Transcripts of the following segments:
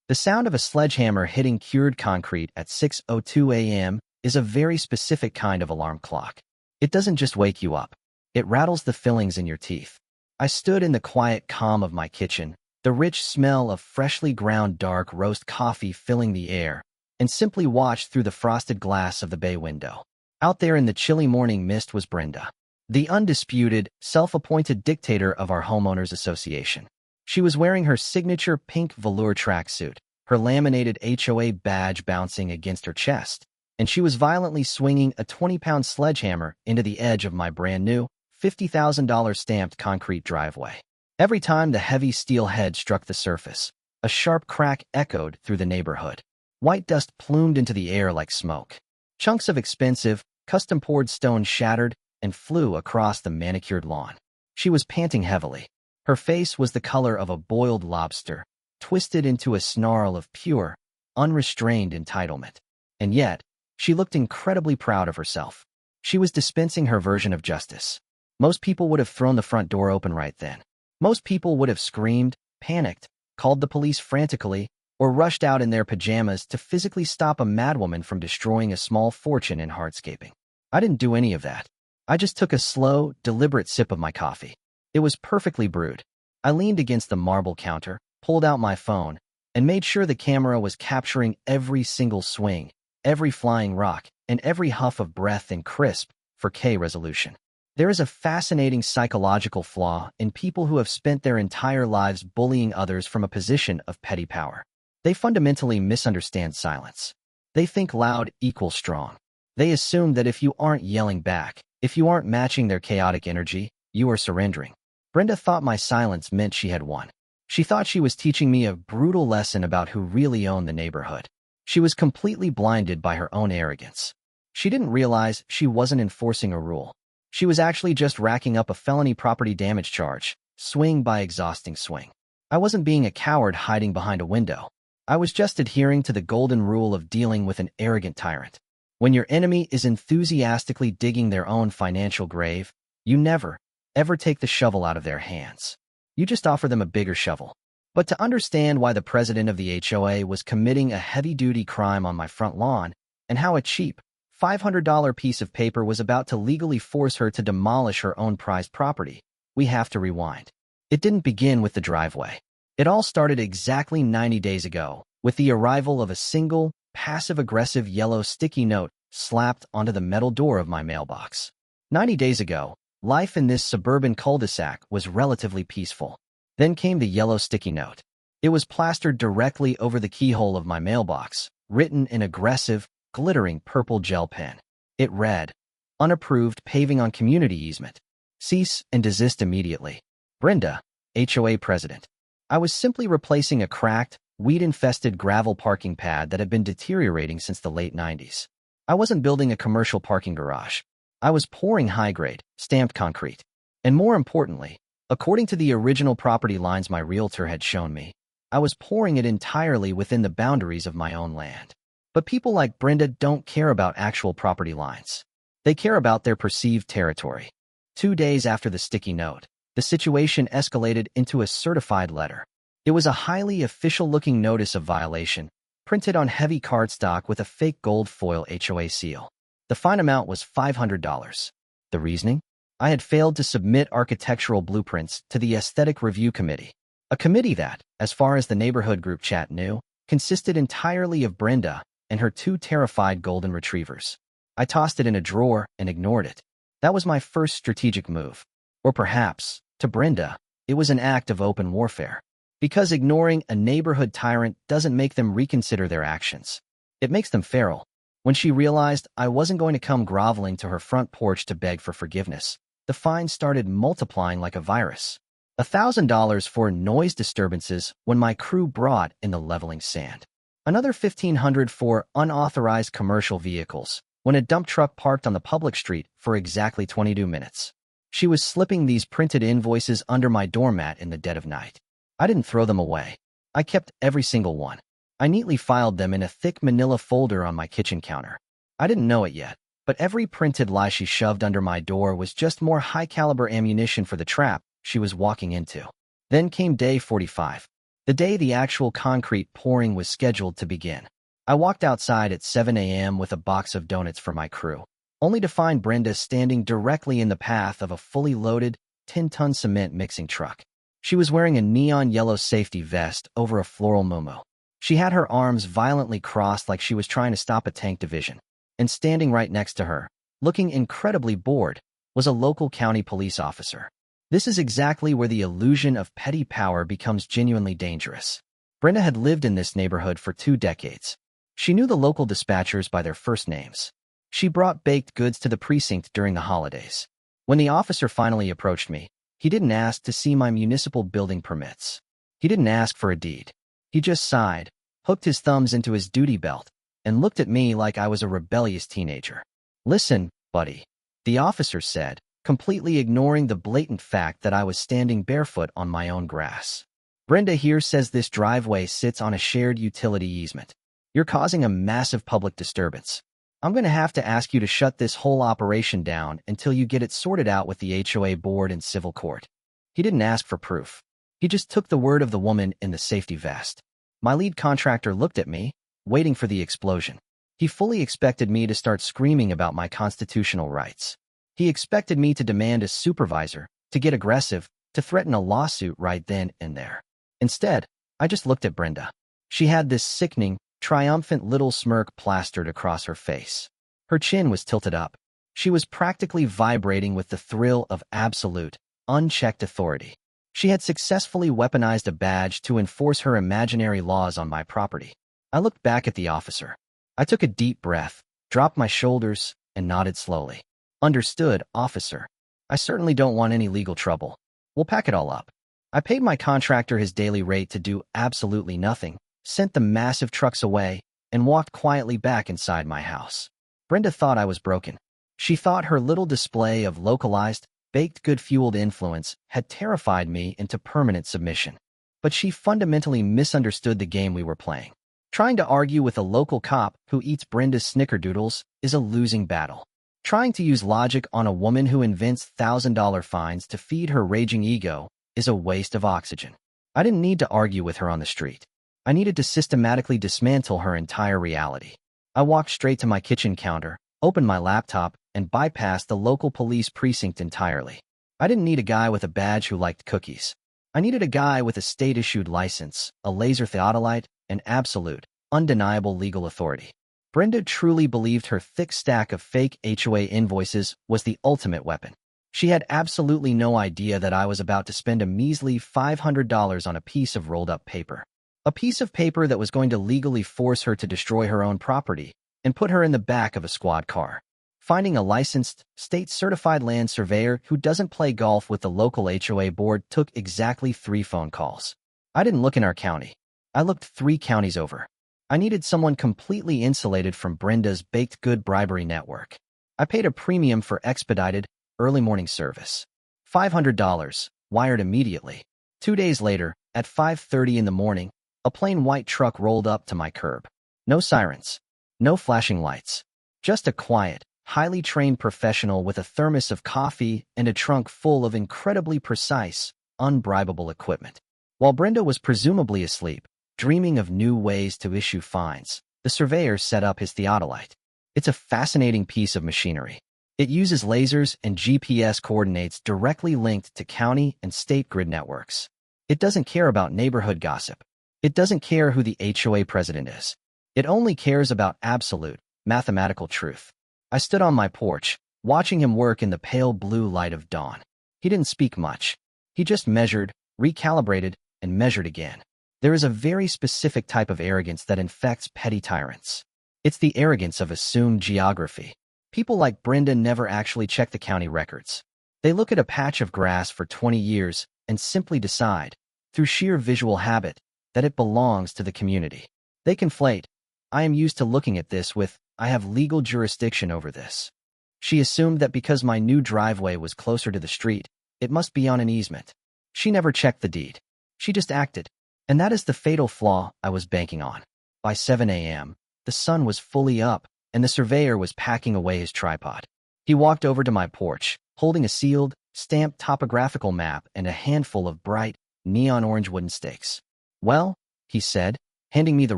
The sound of a sledgehammer hitting cured concrete at 6:02 a.m. is a very specific kind of alarm clock. It doesn't just wake you up. It rattles the fillings in your teeth. I stood in the quiet calm of my kitchen, the rich smell of freshly ground dark roast coffee filling the air, and simply watched through the frosted glass of the bay window. Out there in the chilly morning mist was Brenda, the undisputed, self-appointed dictator of our Homeowners Association. She was wearing her signature pink velour tracksuit, her laminated HOA badge bouncing against her chest, and she was violently swinging a 20-pound sledgehammer into the edge of my brand-new, $50,000 stamped concrete driveway. Every time the heavy steel head struck the surface, a sharp crack echoed through the neighborhood. White dust plumed into the air like smoke. Chunks of expensive, custom-poured stone shattered and flew across the manicured lawn. She was panting heavily. Her face was the color of a boiled lobster, twisted into a snarl of pure, unrestrained entitlement. And yet, she looked incredibly proud of herself. She was dispensing her version of justice. Most people would have thrown the front door open right then. Most people would have screamed, panicked, called the police frantically, or rushed out in their pajamas to physically stop a madwoman from destroying a small fortune in hardscaping. I didn't do any of that. I just took a slow, deliberate sip of my coffee. It was perfectly brewed. I leaned against the marble counter, pulled out my phone, and made sure the camera was capturing every single swing, every flying rock, and every huff of breath in crisp, 4K resolution. There is a fascinating psychological flaw in people who have spent their entire lives bullying others from a position of petty power. They fundamentally misunderstand silence. They think loud equals strong. They assume that if you aren't yelling back, if you aren't matching their chaotic energy, you are surrendering. Brenda thought my silence meant she had won. She thought she was teaching me a brutal lesson about who really owned the neighborhood. She was completely blinded by her own arrogance. She didn't realize she wasn't enforcing a rule. She was actually just racking up a felony property damage charge, swing by exhausting swing. I wasn't being a coward hiding behind a window. I was just adhering to the golden rule of dealing with an arrogant tyrant. When your enemy is enthusiastically digging their own financial grave, you never, ever take the shovel out of their hands. You just offer them a bigger shovel. But to understand why the president of the HOA was committing a heavy-duty crime on my front lawn, and how a cheap, $500 piece of paper was about to legally force her to demolish her own prized property, we have to rewind. It didn't begin with the driveway. It all started exactly 90 days ago, with the arrival of a single, passive-aggressive yellow sticky note slapped onto the metal door of my mailbox. 90 days ago, life in this suburban cul-de-sac was relatively peaceful. Then came the yellow sticky note. It was plastered directly over the keyhole of my mailbox, written in aggressive, glittering purple gel pen. It read, "Unapproved paving on community easement. Cease and desist immediately. Brenda, HOA president." I was simply replacing a cracked, weed-infested gravel parking pad that had been deteriorating since the late 90s. I wasn't building a commercial parking garage. I was pouring high-grade, stamped concrete. And more importantly, according to the original property lines my realtor had shown me, I was pouring it entirely within the boundaries of my own land. But people like Brenda don't care about actual property lines. They care about their perceived territory. 2 days after the sticky note, the situation escalated into a certified letter. It was a highly official-looking notice of violation, printed on heavy cardstock with a fake gold foil HOA seal. The fine amount was $500. The reasoning? I had failed to submit architectural blueprints to the Aesthetic Review Committee, a committee that, as far as the neighborhood group chat knew, consisted entirely of Brenda and her 2 terrified golden retrievers. I tossed it in a drawer and ignored it. That was my first strategic move. Or perhaps, to Brenda, it was an act of open warfare. Because ignoring a neighborhood tyrant doesn't make them reconsider their actions. It makes them feral. When she realized I wasn't going to come groveling to her front porch to beg for forgiveness, the fine started multiplying like a virus. $1,000 for noise disturbances when my crew brought in the leveling sand. Another $1,500 for unauthorized commercial vehicles when a dump truck parked on the public street for exactly 22 minutes. She was slipping these printed invoices under my doormat in the dead of night. I didn't throw them away. I kept every single one. I neatly filed them in a thick manila folder on my kitchen counter. I didn't know it yet, but every printed lie she shoved under my door was just more high-caliber ammunition for the trap she was walking into. Then came day 45. The day the actual concrete pouring was scheduled to begin. I walked outside at 7 a.m. with a box of donuts for my crew, only to find Brenda standing directly in the path of a fully loaded 10-ton cement mixing truck. She was wearing a neon yellow safety vest over a floral muumuu. She had her arms violently crossed like she was trying to stop a tank division. And standing right next to her, looking incredibly bored, was a local county police officer. This is exactly where the illusion of petty power becomes genuinely dangerous. Brenda had lived in this neighborhood for 2 decades. She knew the local dispatchers by their first names. She brought baked goods to the precinct during the holidays. When the officer finally approached me, he didn't ask to see my municipal building permits. He didn't ask for a deed. He just sighed, hooked his thumbs into his duty belt, and looked at me like I was a rebellious teenager. "Listen, buddy," the officer said, completely ignoring the blatant fact that I was standing barefoot on my own grass. "Brenda here says this driveway sits on a shared utility easement. You're causing a massive public disturbance. I'm going to have to ask you to shut this whole operation down until you get it sorted out with the HOA board and civil court." He didn't ask for proof. He just took the word of the woman in the safety vest. My lead contractor looked at me, waiting for the explosion. He fully expected me to start screaming about my constitutional rights. He expected me to demand a supervisor, to get aggressive, to threaten a lawsuit right then and there. Instead, I just looked at Brenda. She had this sickening, triumphant little smirk plastered across her face. Her chin was tilted up. She was practically vibrating with the thrill of absolute, unchecked authority. She had successfully weaponized a badge to enforce her imaginary laws on my property. I looked back at the officer. I took a deep breath, dropped my shoulders, and nodded slowly. "Understood, officer. I certainly don't want any legal trouble. We'll pack it all up." I paid my contractor his daily rate to do absolutely nothing, sent the massive trucks away, and walked quietly back inside my house. Brenda thought I was broken. She thought her little display of localized, baked good-fueled influence had terrified me into permanent submission. But she fundamentally misunderstood the game we were playing. Trying to argue with a local cop who eats Brenda's snickerdoodles is a losing battle. Trying to use logic on a woman who invents $1,000 fines to feed her raging ego is a waste of oxygen. I didn't need to argue with her on the street. I needed to systematically dismantle her entire reality. I walked straight to my kitchen counter, opened my laptop, and bypassed the local police precinct entirely. I didn't need a guy with a badge who liked cookies. I needed a guy with a state-issued license, a laser theodolite, and absolute, undeniable legal authority. Brenda truly believed her thick stack of fake HOA invoices was the ultimate weapon. She had absolutely no idea that I was about to spend a measly $500 on a piece of rolled-up paper. A piece of paper that was going to legally force her to destroy her own property and put her in the back of a squad car. Finding a licensed, state-certified land surveyor who doesn't play golf with the local HOA board took exactly 3 phone calls. I didn't look in our county. I looked 3 counties over. I needed someone completely insulated from Brenda's baked good bribery network. I paid a premium for expedited, early morning service. $500, wired immediately. 2 days later, at 5:30 in the morning, a plain white truck rolled up to my curb. No sirens. No flashing lights. Just a quiet, highly trained professional with a thermos of coffee and a trunk full of incredibly precise, unbribable equipment. While Brenda was presumably asleep, dreaming of new ways to issue fines, the surveyor set up his theodolite. It's a fascinating piece of machinery. It uses lasers and GPS coordinates directly linked to county and state grid networks. It doesn't care about neighborhood gossip. It doesn't care who the HOA president is. It only cares about absolute, mathematical truth. I stood on my porch, watching him work in the pale blue light of dawn. He didn't speak much. He just measured, recalibrated, and measured again. There is a very specific type of arrogance that infects petty tyrants. It's the arrogance of assumed geography. People like Brenda never actually check the county records. They look at a patch of grass for 20 years and simply decide, through sheer visual habit, that it belongs to the community. They conflate, "I am used to looking at this," with, "I have legal jurisdiction over this." She assumed that because my new driveway was closer to the street, it must be on an easement. She never checked the deed. She just acted. And that is the fatal flaw I was banking on. By 7 a.m., the sun was fully up, and the surveyor was packing away his tripod. He walked over to my porch, holding a sealed, stamped topographical map and a handful of bright, neon orange wooden stakes. Well, he said, handing me the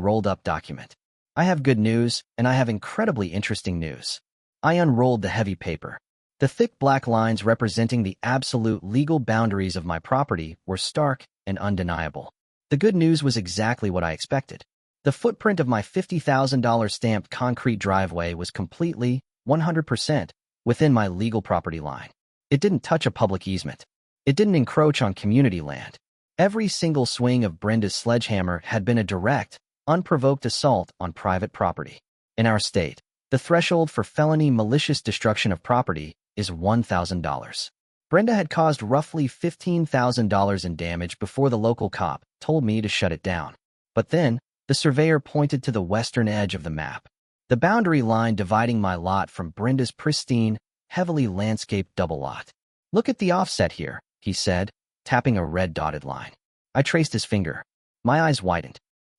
rolled-up document. I have good news, and I have incredibly interesting news. I unrolled the heavy paper. The thick black lines representing the absolute legal boundaries of my property were stark and undeniable. The good news was exactly what I expected. The footprint of my $50,000 stamped concrete driveway was completely, 100%, within my legal property line. It didn't touch a public easement. It didn't encroach on community land. Every single swing of Brenda's sledgehammer had been a direct, unprovoked assault on private property. In our state, the threshold for felony malicious destruction of property is $1,000. Brenda had caused roughly $15,000 in damage before the local cop told me to shut it down. But then, the surveyor pointed to the western edge of the map, the boundary line dividing my lot from Brenda's pristine, heavily landscaped double lot. Look at the offset here, he said, tapping a red dotted line. I traced his finger. My eyes widened.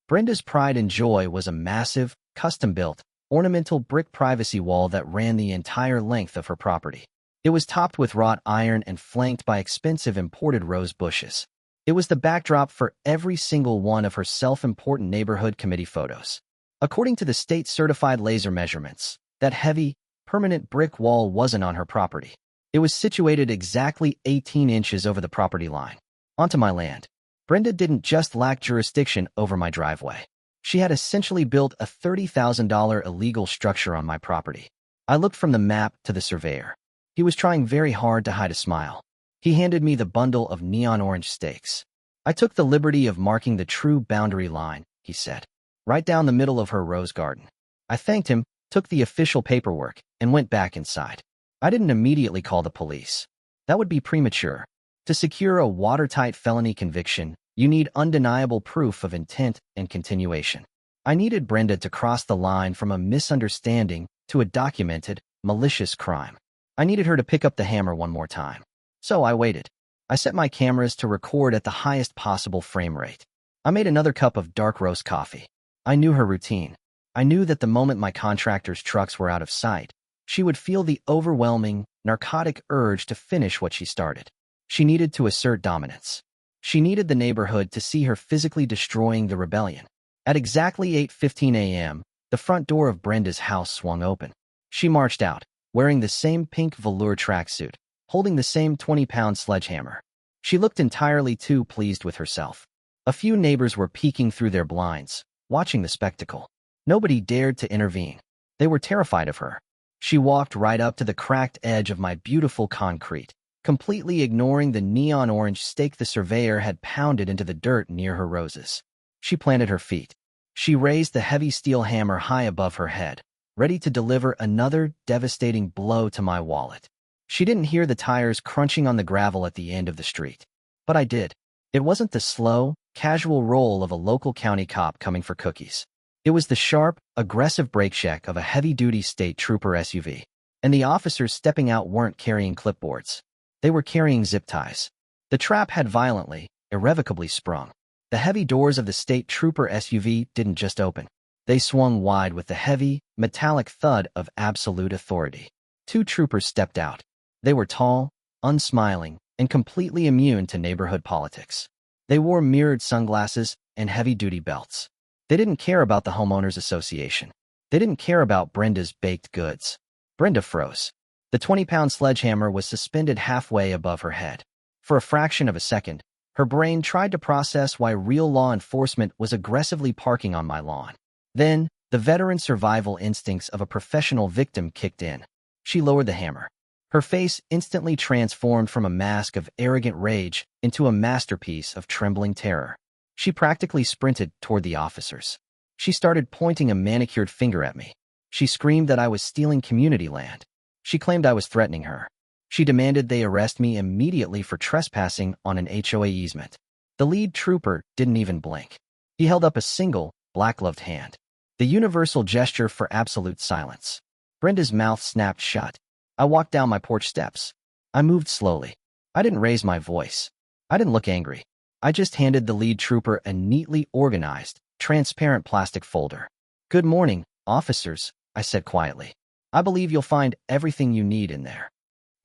Brenda's pride and joy was a massive, custom-built, ornamental brick privacy wall that ran the entire length of her property. It was topped with wrought iron and flanked by expensive imported rose bushes. It was the backdrop for every single one of her self-important neighborhood committee photos. According to the state-certified laser measurements, that heavy, permanent brick wall wasn't on her property. It was situated exactly 18 inches over the property line. Onto my land. Brenda didn't just lack jurisdiction over my driveway. She had essentially built a $30,000 illegal structure on my property. I looked from the map to the surveyor. He was trying very hard to hide a smile. He handed me the bundle of neon orange stakes. I took the liberty of marking the true boundary line, he said, right down the middle of her rose garden. I thanked him, took the official paperwork, and went back inside. I didn't immediately call the police. That would be premature. To secure a watertight felony conviction, you need undeniable proof of intent and continuation. I needed Brenda to cross the line from a misunderstanding to a documented, malicious crime. I needed her to pick up the hammer one more time. So I waited. I set my cameras to record at the highest possible frame rate. I made another cup of dark roast coffee. I knew her routine. I knew that the moment my contractor's trucks were out of sight, she would feel the overwhelming, narcotic urge to finish what she started. She needed to assert dominance. She needed the neighborhood to see her physically destroying the rebellion. At exactly 8:15 a.m., the front door of Brenda's house swung open. She marched out, wearing the same pink velour tracksuit, holding the same 20-pound sledgehammer. She looked entirely too pleased with herself. A few neighbors were peeking through their blinds, watching the spectacle. Nobody dared to intervene. They were terrified of her. She walked right up to the cracked edge of my beautiful concrete, completely ignoring the neon orange stake the surveyor had pounded into the dirt near her roses. She planted her feet. She raised the heavy steel hammer high above her head, ready to deliver another devastating blow to my wallet. She didn't hear the tires crunching on the gravel at the end of the street. But I did. It wasn't the slow, casual roll of a local county cop coming for cookies. It was the sharp, aggressive brake check of a heavy-duty state trooper SUV. And the officers stepping out weren't carrying clipboards. They were carrying zip ties. The trap had violently, irrevocably sprung. The heavy doors of the state trooper SUV didn't just open. They swung wide with the heavy, metallic thud of absolute authority. Two troopers stepped out. They were tall, unsmiling, and completely immune to neighborhood politics. They wore mirrored sunglasses and heavy-duty belts. They didn't care about the Homeowners Association. They didn't care about Brenda's baked goods. Brenda froze. The 20-pound sledgehammer was suspended halfway above her head. For a fraction of a second, her brain tried to process why real law enforcement was aggressively parking on my lawn. Then, the veteran survival instincts of a professional victim kicked in. She lowered the hammer. Her face instantly transformed from a mask of arrogant rage into a masterpiece of trembling terror. She practically sprinted toward the officers. She started pointing a manicured finger at me. She screamed that I was stealing community land. She claimed I was threatening her. She demanded they arrest me immediately for trespassing on an HOA easement. The lead trooper didn't even blink. He held up a single, black-gloved hand. The universal gesture for absolute silence. Brenda's mouth snapped shut. I walked down my porch steps. I moved slowly. I didn't raise my voice. I didn't look angry. I just handed the lead trooper a neatly organized, transparent plastic folder. "Good morning, officers," I said quietly. "I believe you'll find everything you need in there."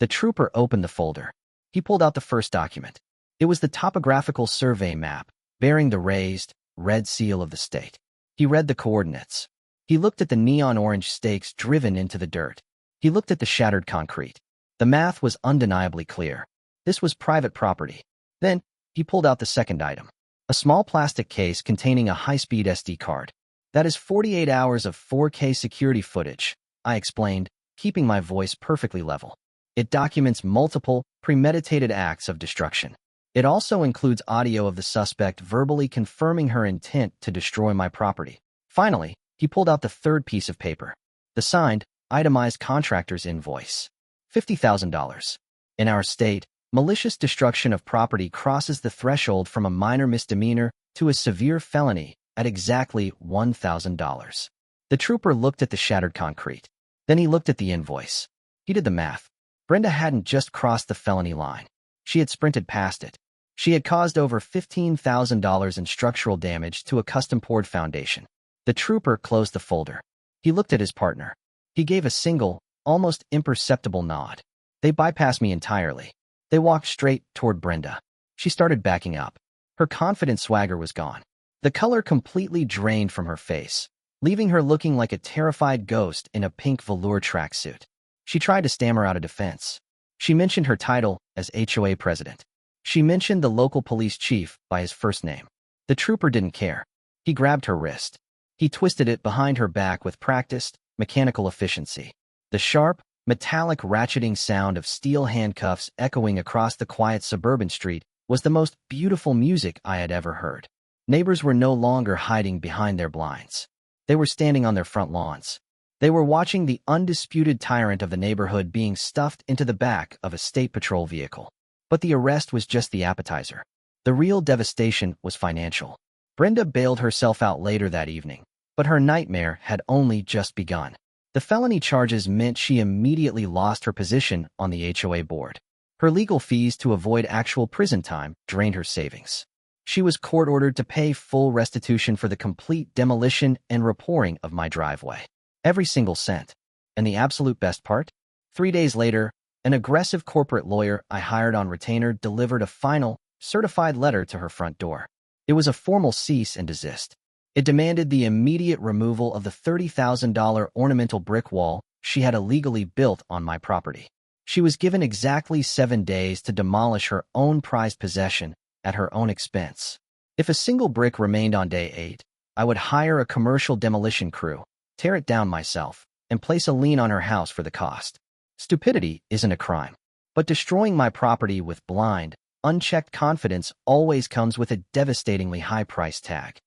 The trooper opened the folder. He pulled out the first document. It was the topographical survey map, bearing the raised, red seal of the state. He read the coordinates. He looked at the neon orange stakes driven into the dirt. He looked at the shattered concrete. The math was undeniably clear. This was private property. Then, he pulled out the second item. A small plastic case containing a high-speed SD card. That is 48 hours of 4K security footage, I explained, keeping my voice perfectly level. It documents multiple, premeditated acts of destruction. It also includes audio of the suspect verbally confirming her intent to destroy my property. Finally, he pulled out the third piece of paper. The signed, itemized contractor's invoice. $50,000. In our state, malicious destruction of property crosses the threshold from a minor misdemeanor to a severe felony at exactly $1,000. The trooper looked at the shattered concrete. Then he looked at the invoice. He did the math. Brenda hadn't just crossed the felony line. She had sprinted past it. She had caused over $15,000 in structural damage to a custom-poured foundation. The trooper closed the folder. He looked at his partner. He gave a single, almost imperceptible nod. They bypassed me entirely. They walked straight toward Brenda. She started backing up. Her confident swagger was gone. The color completely drained from her face, leaving her looking like a terrified ghost in a pink velour tracksuit. She tried to stammer out a defense. She mentioned her title as HOA president. She mentioned the local police chief by his first name. The trooper didn't care. He grabbed her wrist. He twisted it behind her back with practiced, mechanical efficiency. The sharp, metallic ratcheting sound of steel handcuffs echoing across the quiet suburban street was the most beautiful music I had ever heard. Neighbors were no longer hiding behind their blinds. They were standing on their front lawns. They were watching the undisputed tyrant of the neighborhood being stuffed into the back of a state patrol vehicle. But the arrest was just the appetizer. The real devastation was financial. Brenda bailed herself out later that evening, but her nightmare had only just begun. The felony charges meant she immediately lost her position on the HOA board. Her legal fees to avoid actual prison time drained her savings. She was court-ordered to pay full restitution for the complete demolition and repouring of my driveway. Every single cent. And the absolute best part? 3 days later, an aggressive corporate lawyer I hired on retainer delivered a final, certified letter to her front door. It was a formal cease and desist. It demanded the immediate removal of the $30,000 ornamental brick wall she had illegally built on my property. She was given exactly 7 days to demolish her own prized possession at her own expense. If a single brick remained on day 8, I would hire a commercial demolition crew, tear it down myself, and place a lien on her house for the cost. Stupidity isn't a crime, but destroying my property with blind, unchecked confidence always comes with a devastatingly high price tag.